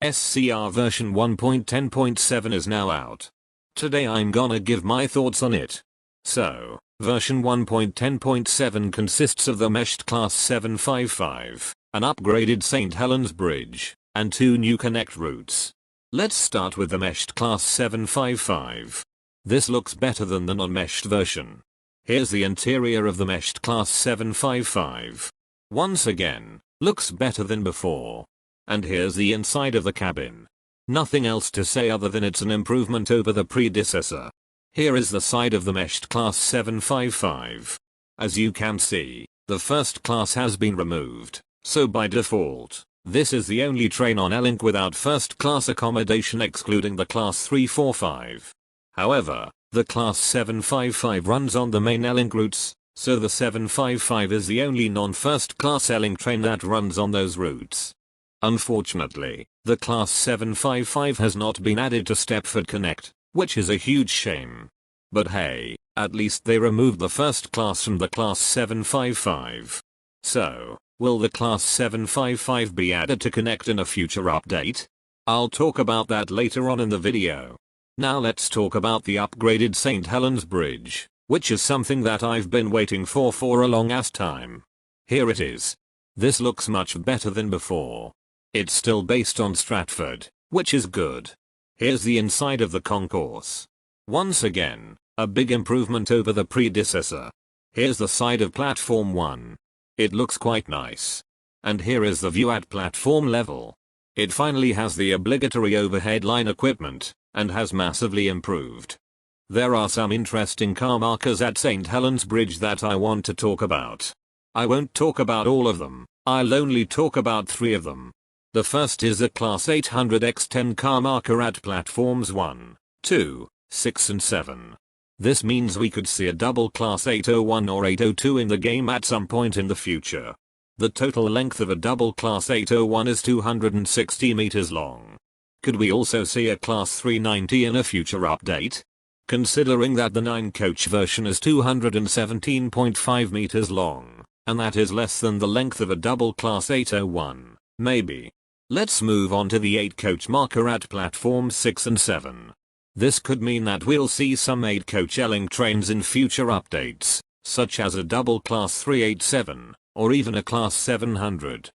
SCR version 1.10.7 is now out. Today I'm gonna give my thoughts on it. So, version 1.10.7 consists of the meshed class 755, an upgraded St. Helens Bridge, and 2 new connect routes. Let's start with the meshed class 755. This looks better than the non-meshed version. Here's the interior of the meshed class 755. Once again, looks better than before. And here's the inside of the cabin. Nothing else to say other than it's an improvement over the predecessor. Here is the side of the meshed class 755. As you can see, the first class has been removed, so by default, this is the only train on L-Link without first class accommodation excluding the class 345. However, the class 755 runs on the main L-Link routes, so the 755 is the only non-first class L-Link train that runs on those routes. Unfortunately, the class 755 has not been added to Stepford Connect, which is a huge shame. But hey, at least they removed the first class from the class 755. So, will the class 755 be added to Connect in a future update? I'll talk about that later on in the video. Now let's talk about the upgraded St. Helens Bridge, which is something that I've been waiting for a long ass time. Here it is. This looks much better than before. It's still based on Stratford, which is good. Here's the inside of the concourse. Once again, a big improvement over the predecessor. Here's the side of platform 1. It looks quite nice. And here is the view at platform level. It finally has the obligatory overhead line equipment, and has massively improved. There are some interesting car markers at St. Helens Bridge that I want to talk about. I won't talk about all of them, I'll only talk about 3 of them. The first is a Class 800x10 car marker at platforms 1, 2, 6 and 7. This means we could see a double Class 801 or 802 in the game at some point in the future. The total length of a double Class 801 is 260 meters long. Could we also see a Class 390 in a future update? Considering that the 9-coach version is 217.5 meters long, and that is less than the length of a double Class 801, maybe. Let's move on to the 8-coach marker at platforms 6 and 7. This could mean that we'll see some 8-coach L-Link trains in future updates, such as a double Class 387, or even a Class 700.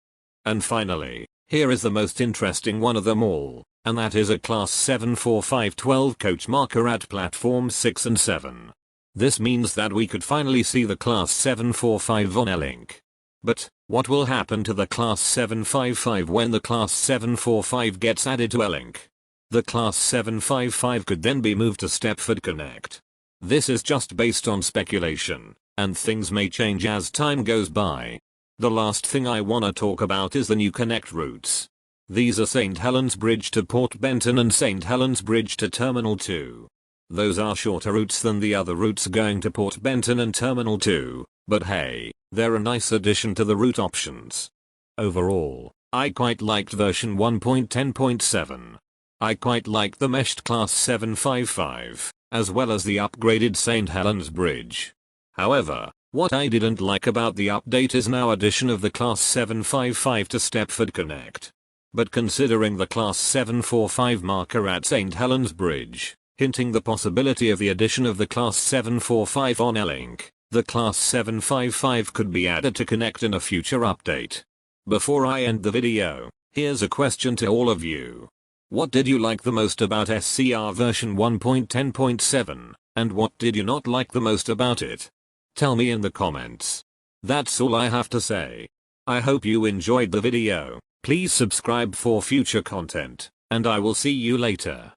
And finally, here is the most interesting one of them all, and that is a Class 745 12-coach marker at platforms 6 and 7. This means that we could finally see the Class 745 on L-Link. But, what will happen to the Class 755 when the Class 745 gets added to L-Link? The Class 755 could then be moved to Stepford Connect. This is just based on speculation, and things may change as time goes by. The last thing I wanna talk about is the new connect routes. These are St. Helens Bridge to Port Benton and St. Helens Bridge to Terminal 2. Those are shorter routes than the other routes going to Port Benton and Terminal 2, but hey, they're a nice addition to the route options. Overall, I quite liked version 1.10.7. I quite like the meshed class 755, as well as the upgraded St. Helens Bridge. However, what I didn't like about the update is now addition of the class 755 to Stepford Connect. But considering the class 745 marker at St. Helens Bridge, hinting the possibility of the addition of the class 745 on L-Link, the class 755 could be added to Connect in a future update. Before I end the video, here's a question to all of you. What did you like the most about SCR version 1.10.7, and what did you not like the most about it? Tell me in the comments. That's all I have to say. I hope you enjoyed the video. Please subscribe for future content, and I will see you later.